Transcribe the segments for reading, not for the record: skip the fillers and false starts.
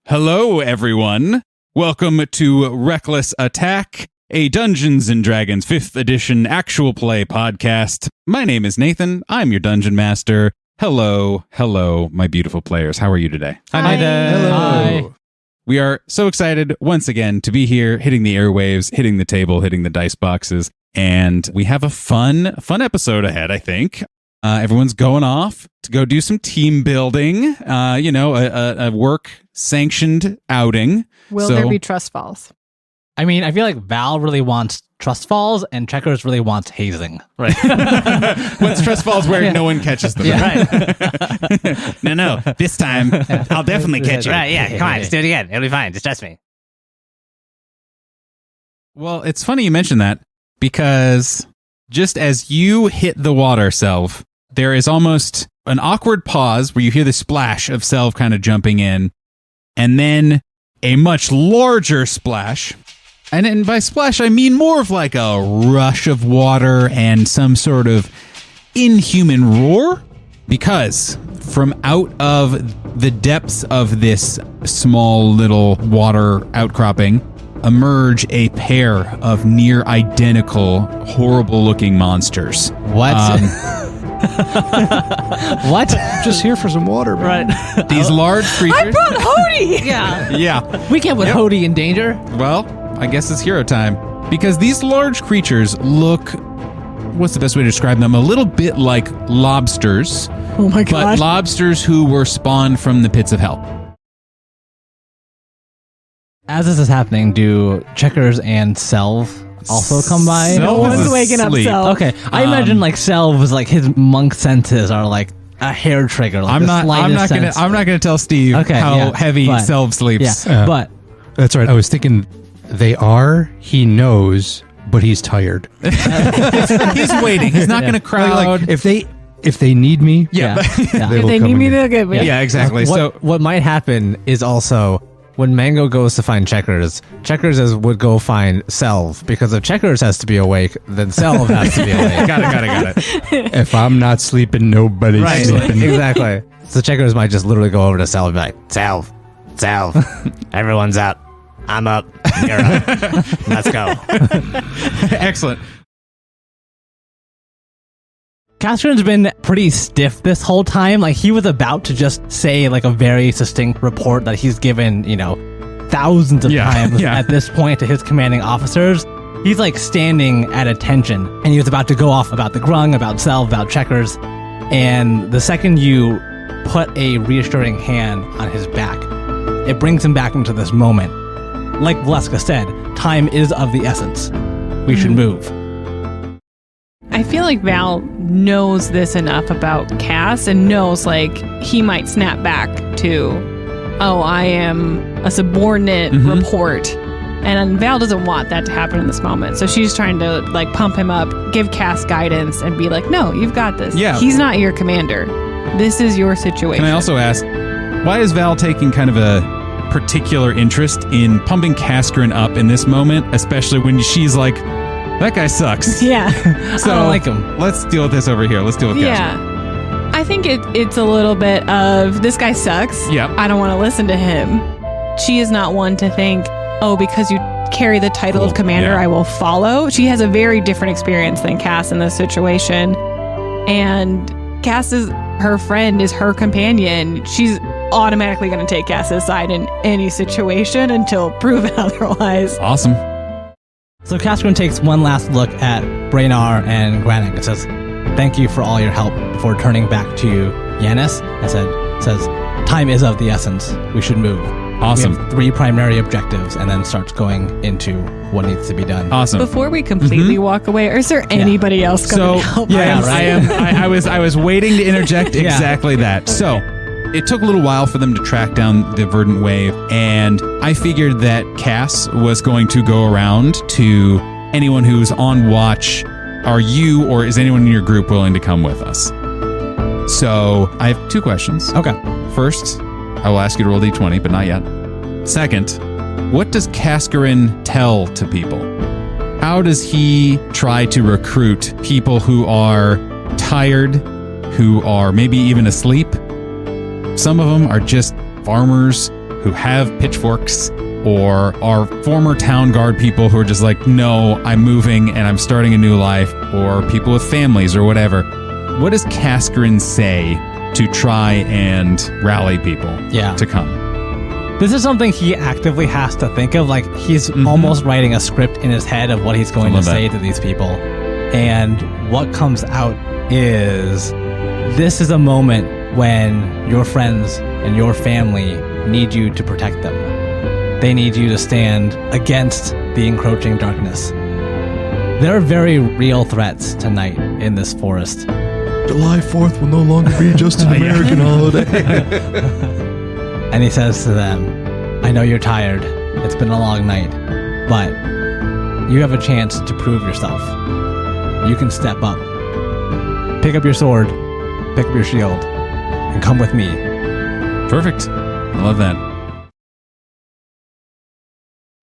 Hello, everyone. Welcome to Reckless Attack, a Dungeons & Dragons 5th edition actual play podcast. My name is Nathan. I'm your Dungeon Master. Hello, my beautiful players. How are you today? Hi there. Hello. Hi. We are so excited once again to be here, hitting the airwaves, hitting the table, hitting the dice boxes, and we have a fun episode ahead, I think. Everyone's going off to go do some team building, a work-sanctioned outing. Will there be trust falls? I mean, I feel like Val really wants trust falls and Checkers really wants hazing. Right. Once trust falls where no one catches them. Yeah. Right. No. This time, I'll definitely catch you. Right, yeah, come on, let's do it again. It'll be fine. Just trust me. Well, it's funny you mention that because just as you hit the water, Selv, there is almost an awkward pause where you hear the splash of Selv kind of jumping in, and then a much larger splash. And by splash, I mean more of like a rush of water and some sort of inhuman roar, because from out of the depths of this small little water outcropping emerge a pair of near identical, horrible-looking monsters. What? What? Just here for some water, man. Right. These large creatures. I brought Hody! Yeah. We can't put Hody in danger. Well, I guess it's hero time. Because these large creatures look, what's the best way to describe them? A little bit like lobsters. Oh my god. But lobsters who were spawned from the pits of hell. As this is happening, do Checkers and Selv also come by? Selv No one's is waking up asleep. Selv. Okay, I imagine like Selv was like his monk senses are like a hair trigger. Like I'm the not slightest sense. gonna tell Steve how heavy but- Selv sleeps. Yeah, but That's right. I was thinking he knows, but he's tired. He's waiting. He's not gonna crowd. Like, if they need me, yeah. they If will they come need me, and they'll get me. Yeah, exactly. What might happen is also when Mango goes to find Checkers would go find Selv, because if Checkers has to be awake, then Selv has to be awake. Got it. If I'm not sleeping, nobody's Right, sleeping. exactly. So Checkers might just literally go over to Selv and be like, Selv, everyone's out. I'm up. You're up. Let's go. Excellent. Catherine's been pretty stiff this whole time. Like, he was about to just say like a very succinct report that he's given, thousands of times at this point to his commanding officers. He's like standing at attention, and he was about to go off about the grung, about Selv, about Checkers. And the second you put a reassuring hand on his back, it brings him back into this moment. Like Valeska said, time is of the essence. We should move. I feel like Val knows this enough about Cass and knows like he might snap back to, oh, I am a subordinate report. And Val doesn't want that to happen in this moment. So she's trying to like pump him up, give Cass guidance, and be like, no, you've got this. Yeah. He's not your commander. This is your situation. Can I also ask, why is Val taking kind of a particular interest in pumping Cascarin up in this moment, especially when she's like, that guy sucks. Yeah. So I don't like him. Let's deal with this over here. Let's deal with Cascarin. Yeah. I think it's a little bit of, this guy sucks. Yeah. I don't want to listen to him. She is not one to think, oh, because you carry the title of commander, I will follow. She has a very different experience than Cass in this situation. And Cass is her friend, is her companion. She's automatically going to take Cass's side in any situation until proven otherwise. Awesome. So Cascarin takes one last look at Braynar and Granik and says, thank you for all your help, before turning back to Yanis and says, time is of the essence. We should move. Awesome. We have 3 primary objectives, and then starts going into what needs to be done. Awesome. Before we completely walk away, is there anybody else going to help? I was waiting to interject exactly that. So it took a little while for them to track down the verdant wave, and I figured that Cass was going to go around to anyone who's on watch. Are you or is anyone in your group willing to come with us? So I have 2 questions. Okay. First, I will ask you to roll d20, but not yet. Second, what does Cascarin tell to people? How does he try to recruit people who are tired, who are maybe even asleep? Some of them are just farmers who have pitchforks or are former town guard people who are just like, no, I'm moving and I'm starting a new life, or people with families or whatever. What does Kaskrin say to try and rally people to come? This is something he actively has to think of. Like, he's almost writing a script in his head of what he's going to say to these people. And what comes out is, this is a moment when your friends and your family need you to protect them. They need you to stand against the encroaching darkness. There are very real threats tonight in this forest. July 4th will no longer be just an American holiday. And he says to them, I know you're tired. It's been a long night. But you have a chance to prove yourself. You can step up. Pick up your sword. Pick up your shield. And come with me. Perfect. I love that.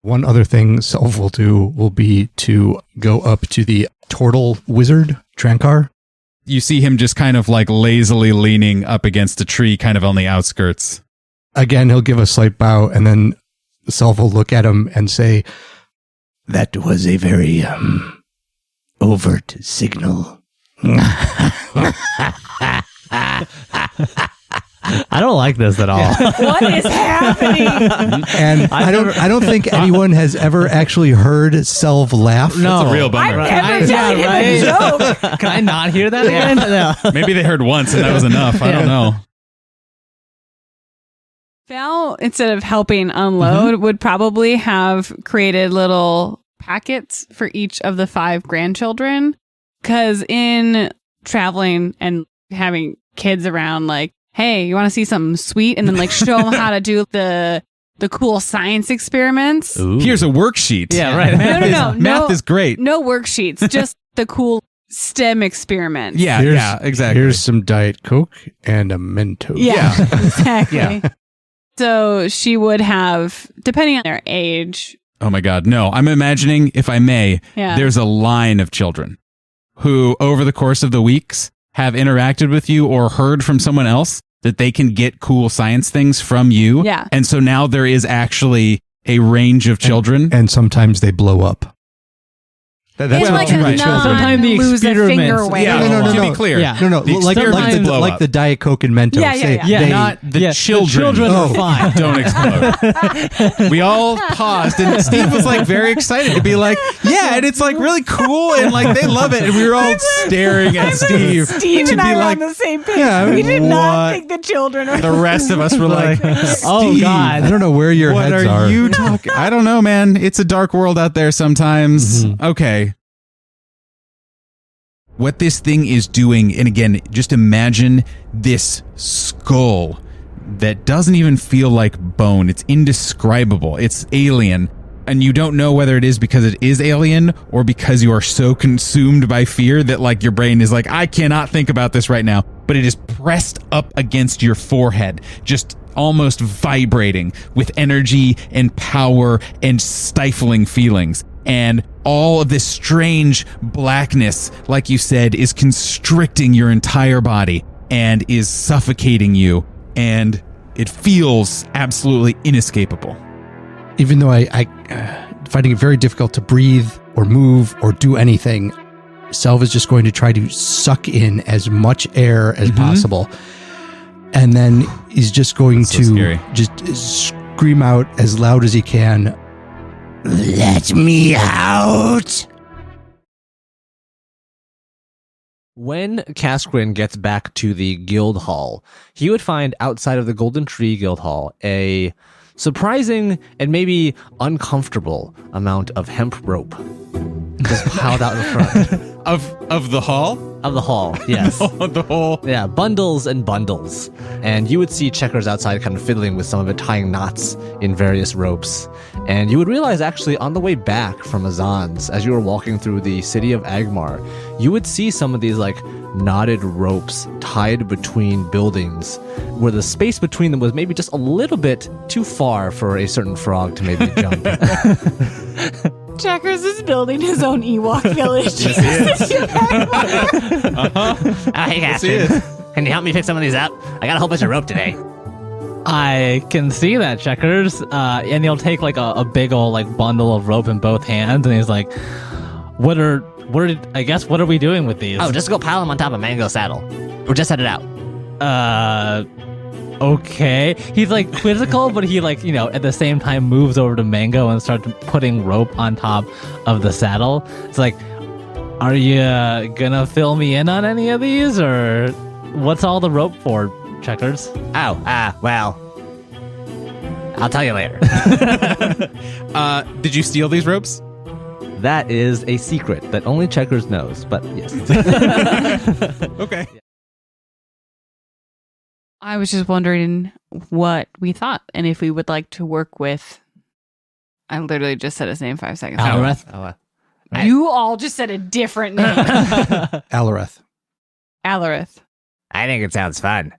One other thing Selv will do will be to go up to the turtle wizard, Trankar. You see him just kind of like lazily leaning up against a tree kind of on the outskirts. Again, he'll give a slight bow, and then Selv will look at him and say, That was a very overt signal. I don't like this at all. What is happening? and I don't think anyone has ever actually heard Selv laugh. No. That's a real bummer. Never telling him a joke. Can I not hear that again? No. Maybe they heard once and that was enough. I don't know. Val, instead of helping unload, would probably have created little packets for each of the 5 grandchildren. Because in traveling and having kids around, like, hey, you want to see something sweet? And then like show them how to do the cool science experiments. Ooh. Here's a worksheet. Yeah, right. Math is great. No worksheets, just the cool STEM experiments. Yeah, exactly. Here's some Diet Coke and a Mentos. Yeah, exactly. Yeah. So she would have, depending on their age. Oh my God. No, I'm imagining, if I may, Yeah. there's a line of children who over the course of the weeks have interacted with you or heard from someone else that they can get cool science things from you. Yeah. And so now there is actually a range of children. And sometimes they blow up. It's like a right. Sometimes the non-lose a finger experiments- way. Yeah, No. to be clear. Yeah. No, The like experiments blow like up. the Diet Coke and Mentos. Yeah. Not the children. The children are fine. Don't explode. We all paused, and Steve was like very excited to be like, yeah, and it's like really cool, and like they love it, and we were all staring at Steve. Steve to and be I are like, on the same page. Yeah, we did what? not think the children are. The rest of us were like, Oh, Steve, God. I don't know where your what heads are you talking? I don't know, man. It's a dark world out there sometimes. Okay. What this thing is doing, and again, just imagine this skull that doesn't even feel like bone. It's indescribable. It's alien. And you don't know whether it is because it is alien or because you are so consumed by fear that like your brain is like, I cannot think about this right now. But it is pressed up against your forehead, just almost vibrating with energy and power and stifling feelings. And all of this strange blackness, like you said, is constricting your entire body and is suffocating you. And it feels absolutely inescapable. Even though I finding it very difficult to breathe or move or do anything, Selv is just going to try to suck in as much air as possible. And then he's just going So to scary. just scream out as loud as he can, Let me out. When Kaskrin gets back to the guild hall, he would find outside of the Golden Tree Guild Hall a surprising and maybe uncomfortable amount of hemp rope just piled out in front Of the hall? of the hall. Yes. The whole... Yeah, bundles and bundles. And you would see Checkers outside kind of fiddling with some of it, tying knots in various ropes. And you would realize actually on the way back from Azan's, as you were walking through the city of Agmar, you would see some of these like knotted ropes tied between buildings where the space between them was maybe just a little bit too far for a certain frog to maybe jump. Checkers is building his own Ewok village. Oh, hey, Catherine. Can you help me pick some of these up? I got a whole bunch of rope today. I can see that, Checkers. And he'll take like a big old like bundle of rope in both hands, and he's like, what are we doing with these? Oh, just go pile them on top of Mango's saddle. Or just set it out. Okay. He's like quizzical, but he like, at the same time moves over to Mango and starts putting rope on top of the saddle. It's like, are you gonna fill me in on any of these, or what's all the rope for, Checkers? Oh, well, I'll tell you later. Did you steal these ropes? That is a secret that only Checkers knows, but yes. Okay. I was just wondering what we thought and if we would like to work with. I literally just said his name 5 seconds ago. Alreth? You all just said a different name. Alareth. Alareth. I think it sounds fun.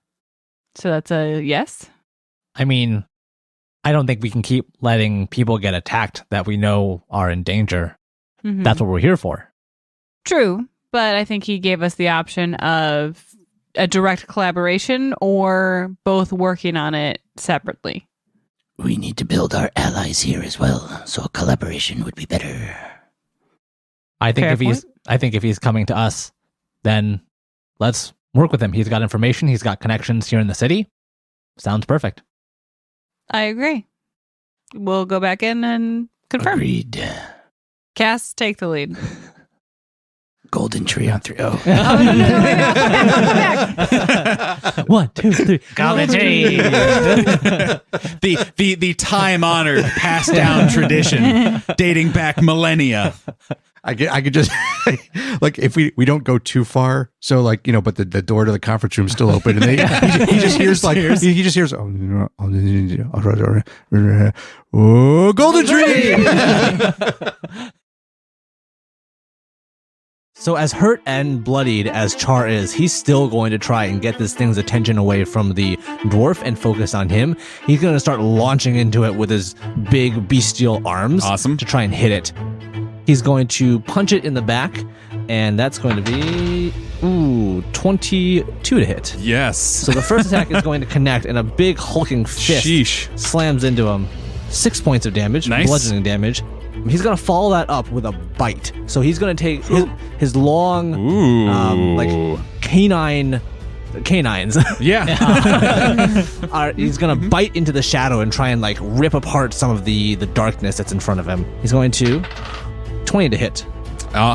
So that's a yes? I mean, I don't think we can keep letting people get attacked that we know are in danger. Mhm. That's what we're here for. True, but I think he gave us the option of a direct collaboration or both working on it separately. We need to build our allies here as well, so a collaboration would be better. I think Fair if he's coming to us, then let's work with him. He's got information, he's got connections here in the city. Sounds perfect. I agree. We'll go back in and confirm. Agreed. Cass, take the lead. Golden tree on 3. Oh. Oh, no, back. 1, 2, 3. Golden tree. The time honored passed down tradition dating back millennia. I could just like if we don't go too far, so like but the door to the conference room's still open, and he just hears like he just hears oh golden tree. So as hurt and bloodied as Char is, he's still going to try and get this thing's attention away from the dwarf and focus on him. He's going to start launching into it with his big bestial arms. Awesome. To try and hit it. He's going to punch it in the back, and that's going to be 22 to hit. Yes. So the first attack is going to connect, and a big hulking fist Sheesh. slams into him. 6 points of damage, Nice. bludgeoning damage. He's going to follow that up with a bite. So he's going to take his long, canines. Yeah. He's going to bite into the shadow and try and rip apart some of the darkness that's in front of him. He's going to 20 to hit.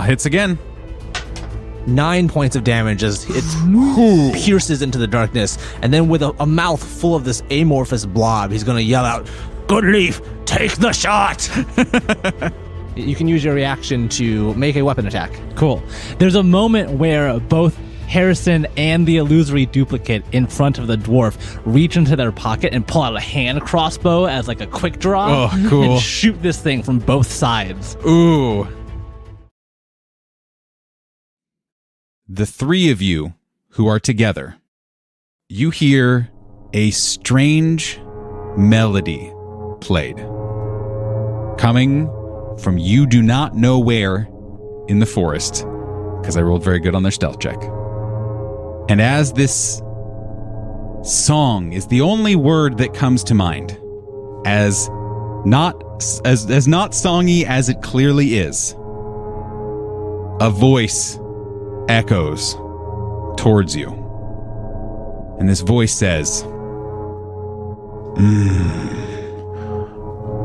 Hits again. 9 points of damage as it pierces into the darkness. And then with a mouth full of this amorphous blob, he's going to yell out, "Good Leaf, take the shot!" You can use your reaction to make a weapon attack. Cool. There's a moment where both Harrison and the illusory duplicate in front of the dwarf reach into their pocket and pull out a hand crossbow as a quick draw. Oh, cool. And shoot this thing from both sides. Ooh. The three of you who are together, you hear a strange melody played, coming from you do not know where in the forest, because I rolled very good on their stealth check. And as this song is the only word that comes to mind, as not songy as it clearly is, a voice echoes towards you. And this voice says,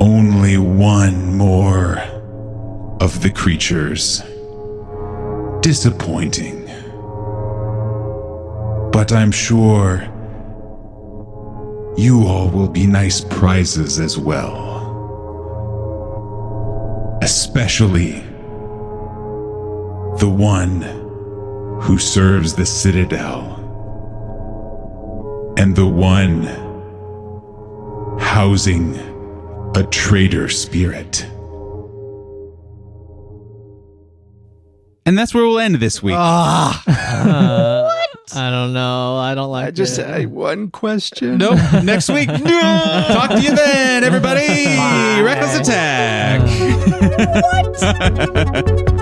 Only one more of the creatures. Disappointing. But I'm sure you all will be nice prizes as well. Especially the one who serves the Citadel and the one housing a traitor spirit. and that's where we'll end this week. I don't know. I don't like Just it. one question. Nope. Next week. Talk to you then, everybody. Bye. Reckless attack. What?